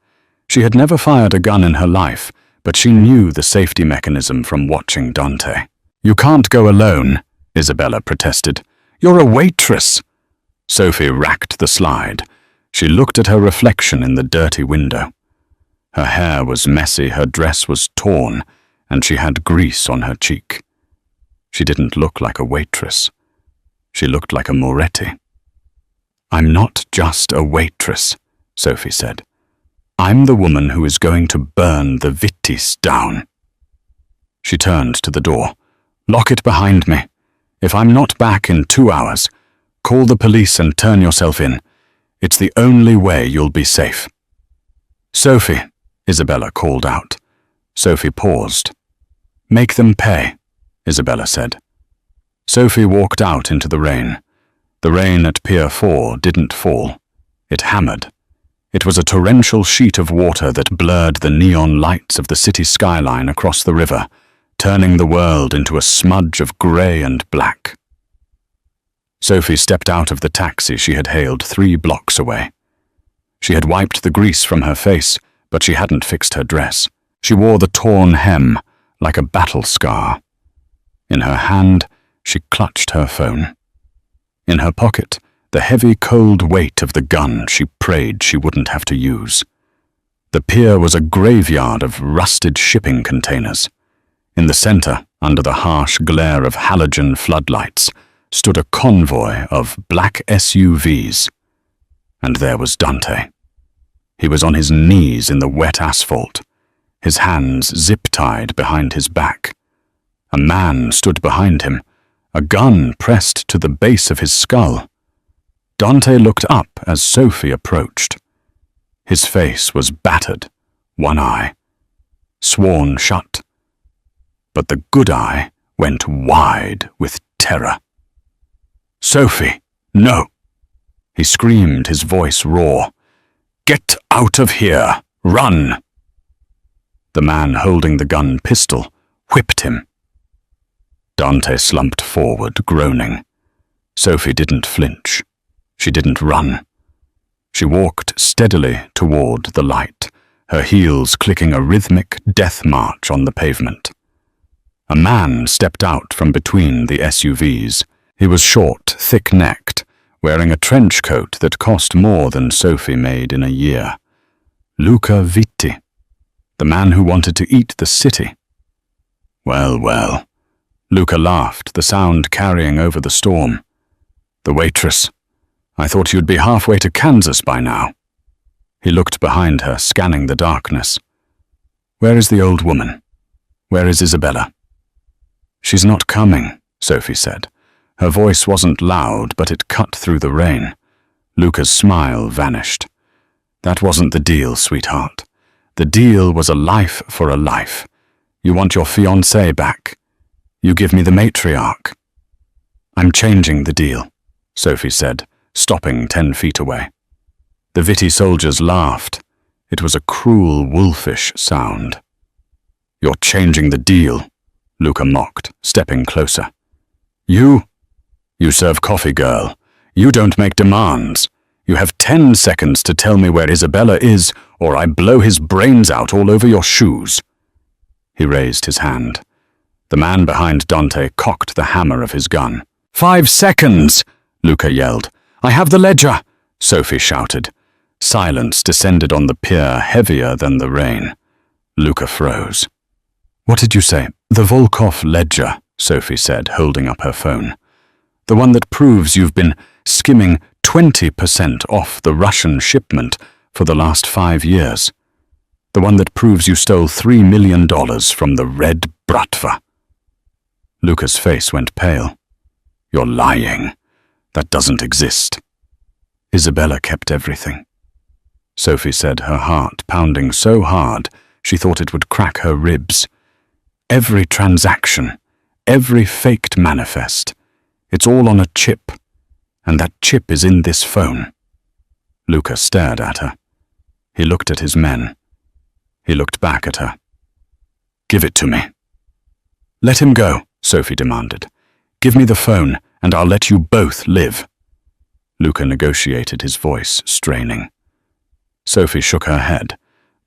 She had never fired a gun in her life, but she knew the safety mechanism from watching Dante. "You can't go alone," Isabella protested. "You're a waitress." Sophie racked the slide. She looked at her reflection in the dirty window. Her hair was messy, her dress was torn, and she had grease on her cheek. She didn't look like a waitress. She looked like a Moretti. "I'm not just a waitress," Sophie said. "I'm the woman who is going to burn the Vittis down." She turned to the door. "Lock it behind me. If I'm not back in 2 hours, call the police and turn yourself in. It's the only way you'll be safe." "Sophie," Isabella called out. Sophie paused. "Make them pay," Isabella said. Sophie walked out into the rain. The rain at Pier 4 didn't fall. It hammered. It was a torrential sheet of water that blurred the neon lights of the city skyline across the river, turning the world into a smudge of grey and black. Sophie stepped out of the taxi she had hailed 3 blocks away. She had wiped the grease from her face, but she hadn't fixed her dress. She wore the torn hem, like a battle scar. In her hand, she clutched her phone. In her pocket, the heavy, cold weight of the gun she prayed she wouldn't have to use. The pier was a graveyard of rusted shipping containers. In the center, under the harsh glare of halogen floodlights, stood a convoy of black SUVs. And there was Dante. He was on his knees in the wet asphalt, his hands zip-tied behind his back. A man stood behind him, a gun pressed to the base of his skull. Dante looked up as Sophie approached. His face was battered, one eye sworn shut, but the good eye went wide with terror. "Sophie, no!" He screamed, his voice raw. "Get out of here! Run!" The man holding the gun pistol whipped him. Dante slumped forward, groaning. Sophie didn't flinch. She didn't run. She walked steadily toward the light, her heels clicking a rhythmic death march on the pavement. A man stepped out from between the SUVs. He was short, thick-necked, wearing a trench coat that cost more than Sophie made in a year. Luca Vitti, the man who wanted to eat the city. Well, well. Luca laughed, the sound carrying over the storm. The waitress. I thought you'd be halfway to Kansas by now. He looked behind her, scanning the darkness. Where is the old woman? Where is Isabella? She's not coming, Sophie said. Her voice wasn't loud, but it cut through the rain. Luca's smile vanished. That wasn't the deal, sweetheart. The deal was a life for a life. You want your fiancée back. You give me the matriarch. I'm changing the deal, Sophie said, stopping 10 feet away. The Vitti soldiers laughed. It was a cruel, wolfish sound. You're changing the deal, Luca mocked, stepping closer. You serve coffee, girl. You don't make demands. You have 10 seconds to tell me where Isabella is, or I blow his brains out all over your shoes. He raised his hand. The man behind Dante cocked the hammer of his gun. 5 seconds, Luca yelled. I have the ledger, Sophie shouted. Silence descended on the pier, heavier than the rain. Luca froze. What did you say? The Volkov ledger, Sophie said, holding up her phone. The one that proves you've been skimming 20% off the Russian shipment for the last 5 years. The one that proves you stole $3 million from the Red Bratva. Luca's face went pale. You're lying. That doesn't exist. Isabella kept everything. Sophie said, her heart pounding so hard she thought it would crack her ribs. Every transaction, every faked manifest, it's all on a chip, and that chip is in this phone. Luca stared at her. He looked at his men. He looked back at her. Give it to me. Let him go, Sophie demanded. Give me the phone, and I'll let you both live. Luca negotiated, his voice straining. Sophie shook her head.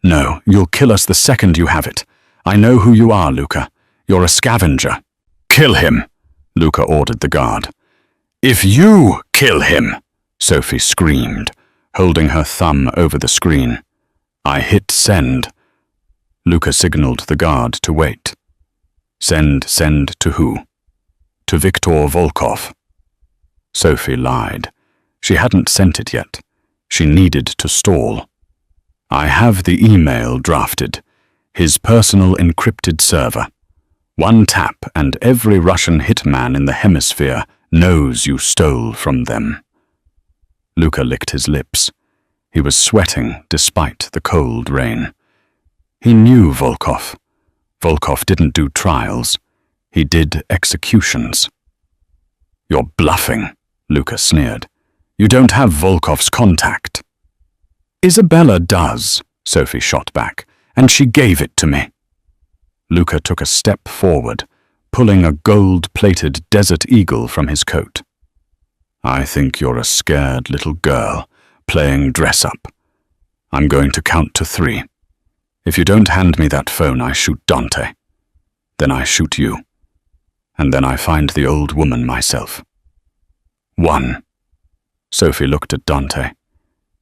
No, you'll kill us the second you have it. I know who you are, Luca. You're a scavenger. Kill him, Luca ordered the guard. If you kill him, Sophie screamed, holding her thumb over the screen. I hit send. Luca signaled the guard to wait. Send to who? To Viktor Volkov. Sophie lied. She hadn't sent it yet. She needed to stall. I have the email drafted. His personal encrypted server. 1 tap and every Russian hitman in the hemisphere knows you stole from them. Luca licked his lips. He was sweating despite the cold rain. He knew Volkov. Volkov didn't do trials. He did executions. You're bluffing, Luca sneered. You don't have Volkov's contact. Isabella does, Sophie shot back, and she gave it to me. Luca took a step forward, pulling a gold-plated desert eagle from his coat. I think you're a scared little girl, playing dress-up. I'm going to count to 3. If you don't hand me that phone, I shoot Dante. Then I shoot you. And then I find the old woman myself. 1. Sophie looked at Dante.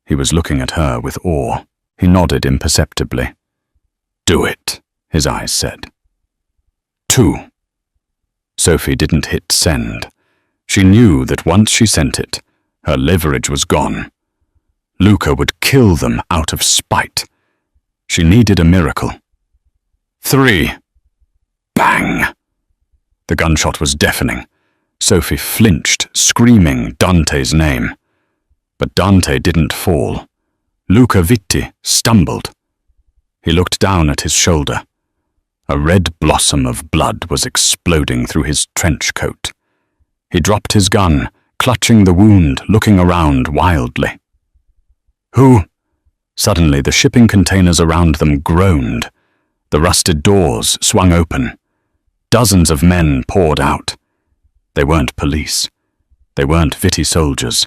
He was looking at her with awe. He nodded imperceptibly. Do it, his eyes said. 2. Sophie didn't hit send. She knew that once she sent it, her leverage was gone. Luca would kill them out of spite. She needed a miracle. 3. Bang! The gunshot was deafening. Sophie flinched, screaming Dante's name. But Dante didn't fall. Luca Vitti stumbled. He looked down at his shoulder. A red blossom of blood was exploding through his trench coat. He dropped his gun, clutching the wound, looking around wildly. Who? Suddenly the shipping containers around them groaned. The rusted doors swung open. Dozens of men poured out. They weren't police. They weren't Vitti soldiers.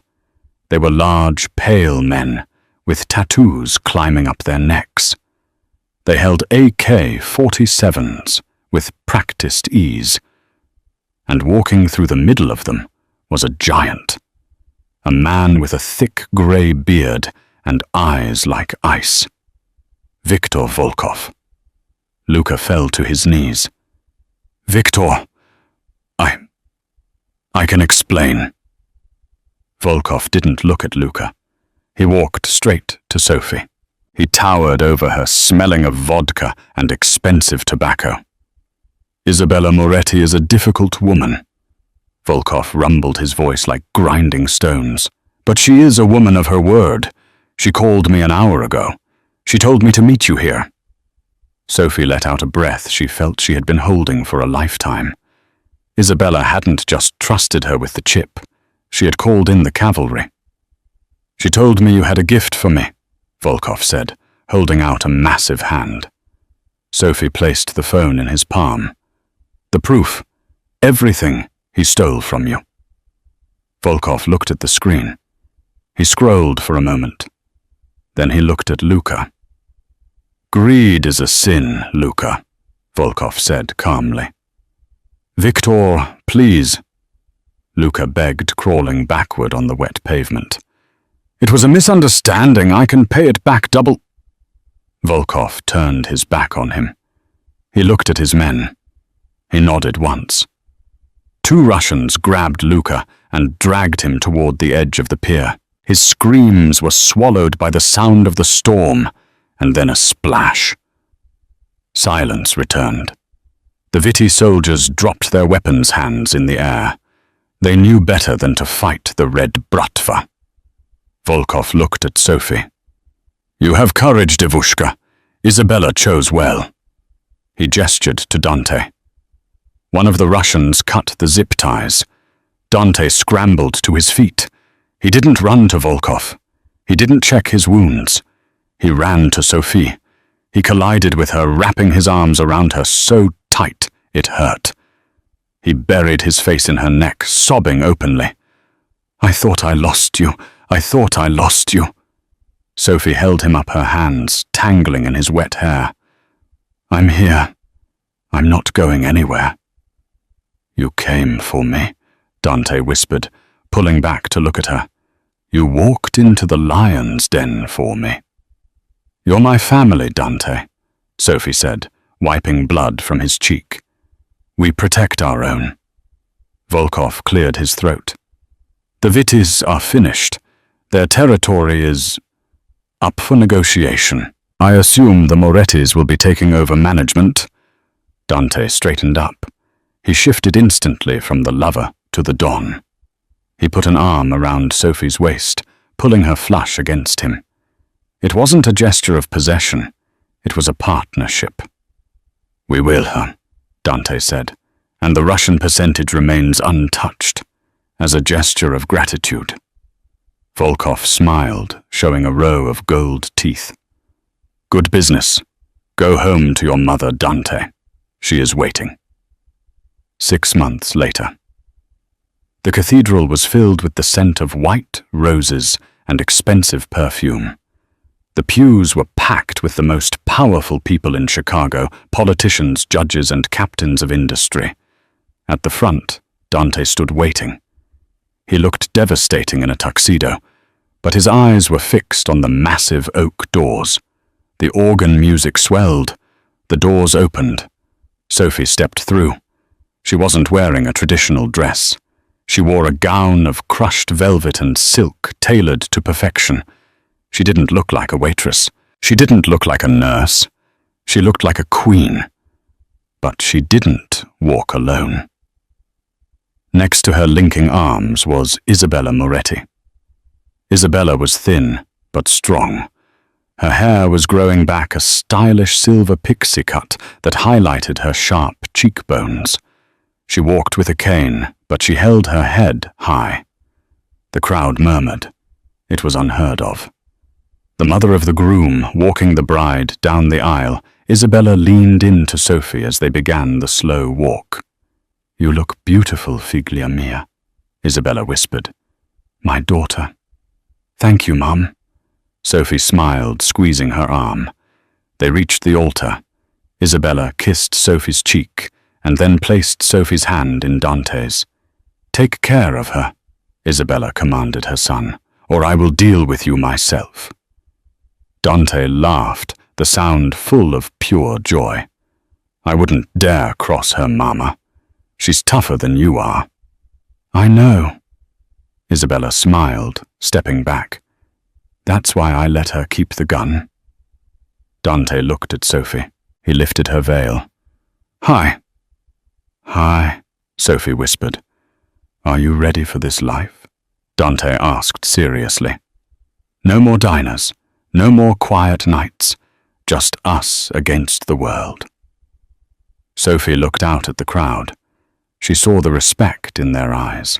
They were large, pale men, with tattoos climbing up their necks. They held AK-47s with practiced ease. And walking through the middle of them was a giant. A man with a thick grey beard and eyes like ice. Viktor Volkov. Luka fell to his knees. Viktor, I can explain. Volkov didn't look at Luka. He walked straight to Sophie. He towered over her, smelling of vodka and expensive tobacco. Isabella Moretti is a difficult woman. Volkov rumbled his voice like grinding stones. But she is a woman of her word. She called me an hour ago. She told me to meet you here. Sophie let out a breath she felt she had been holding for a lifetime. Isabella hadn't just trusted her with the chip. She had called in the cavalry. She told me you had a gift for me, Volkov said, holding out a massive hand. Sophie placed the phone in his palm. The proof, everything he stole from you. Volkov looked at the screen. He scrolled for a moment. Then he looked at Luka. Greed is a sin, Luka, Volkov said calmly. Viktor, please. Luka begged, crawling backward on the wet pavement. It was a misunderstanding. I can pay it back double. Volkov turned his back on him. He looked at his men. He nodded once. 2 Russians grabbed Luka and dragged him toward the edge of the pier. His screams were swallowed by the sound of the storm, and then a splash. Silence returned. The Viti soldiers dropped their weapons hands in the air. They knew better than to fight the Red Bratva. Volkov looked at Sophie. You have courage, Devushka. Isabella chose well. He gestured to Dante. One of the Russians cut the zip ties. Dante scrambled to his feet. He didn't run to Volkov. He didn't check his wounds. He ran to Sophie. He collided with her, wrapping his arms around her so tight it hurt. He buried his face in her neck, sobbing openly. I thought I lost you. I thought I lost you. Sophie held him up, her hands tangling in his wet hair. I'm here. I'm not going anywhere. You came for me, Dante whispered, pulling back to look at her. You walked into the lion's den for me. You're my family, Dante, Sophie said, wiping blood from his cheek. We protect our own. Volkov cleared his throat. The Vitis are finished. Their territory is up for negotiation. I assume the Morettis will be taking over management. Dante straightened up. He shifted instantly from the lover to the Don. He put an arm around Sophie's waist, pulling her flush against him. It wasn't a gesture of possession. It was a partnership. We will, Dante said, and the Russian percentage remains untouched, as a gesture of gratitude. Volkov smiled, showing a row of gold teeth. Good business. Go home to your mother, Dante. She is waiting. 6 months later. The cathedral was filled with the scent of white roses and expensive perfume. The pews were packed with the most powerful people in Chicago, politicians, judges, and captains of industry. At the front, Dante stood waiting. He looked devastating in a tuxedo, but his eyes were fixed on the massive oak doors. The organ music swelled. The doors opened. Sophie stepped through. She wasn't wearing a traditional dress. She wore a gown of crushed velvet and silk tailored to perfection. She didn't look like a waitress. She didn't look like a nurse. She looked like a queen. But she didn't walk alone. Next to her linking arms was Isabella Moretti. Isabella was thin, but strong. Her hair was growing back a stylish silver pixie cut that highlighted her sharp cheekbones. She walked with a cane, but she held her head high. The crowd murmured. It was unheard of. The mother of the groom walking the bride down the aisle, Isabella leaned into Sophie as they began the slow walk. You look beautiful, figlia mia, Isabella whispered. My daughter. Thank you, Mum. Sophie smiled, squeezing her arm. They reached the altar. Isabella kissed Sophie's cheek and then placed Sophie's hand in Dante's. Take care of her, Isabella commanded her son, or I will deal with you myself. Dante laughed, the sound full of pure joy. I wouldn't dare cross her mama. She's tougher than you are. I know. Isabella smiled, stepping back. That's why I let her keep the gun. Dante looked at Sophie. He lifted her veil. Hi. Hi, Sophie whispered. Are you ready for this life? Dante asked seriously. No more diners, no more quiet nights, just us against the world. Sophie looked out at the crowd. She saw the respect in their eyes.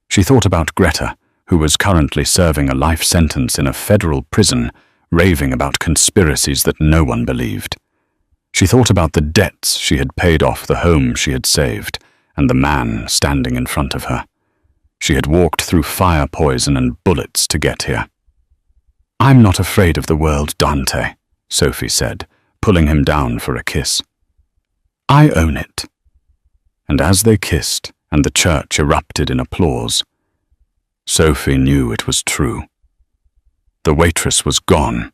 She thought about Greta, who was currently serving a life sentence in a federal prison, raving about conspiracies that no one believed. She thought about the debts she had paid off the home she had saved, and the man standing in front of her. She had walked through fire poison and bullets to get here. I'm not afraid of the world, Dante, Sophie said, pulling him down for a kiss. I own it. And as they kissed, and the church erupted in applause, Sophie knew it was true. The waitress was gone.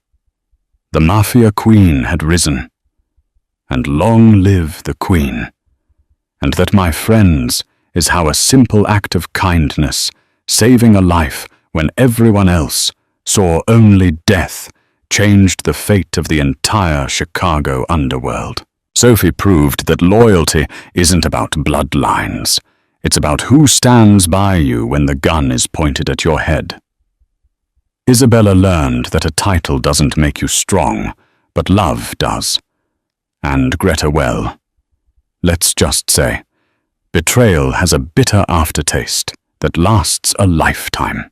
The mafia queen had risen. And long live the queen. And that, my friends, is how a simple act of kindness, saving a life when everyone else saw only death, changed the fate of the entire Chicago underworld. Sophie proved that loyalty isn't about bloodlines. It's about who stands by you when the gun is pointed at your head. Isabella learned that a title doesn't make you strong, but love does. And Greta, well, let's just say, betrayal has a bitter aftertaste that lasts a lifetime.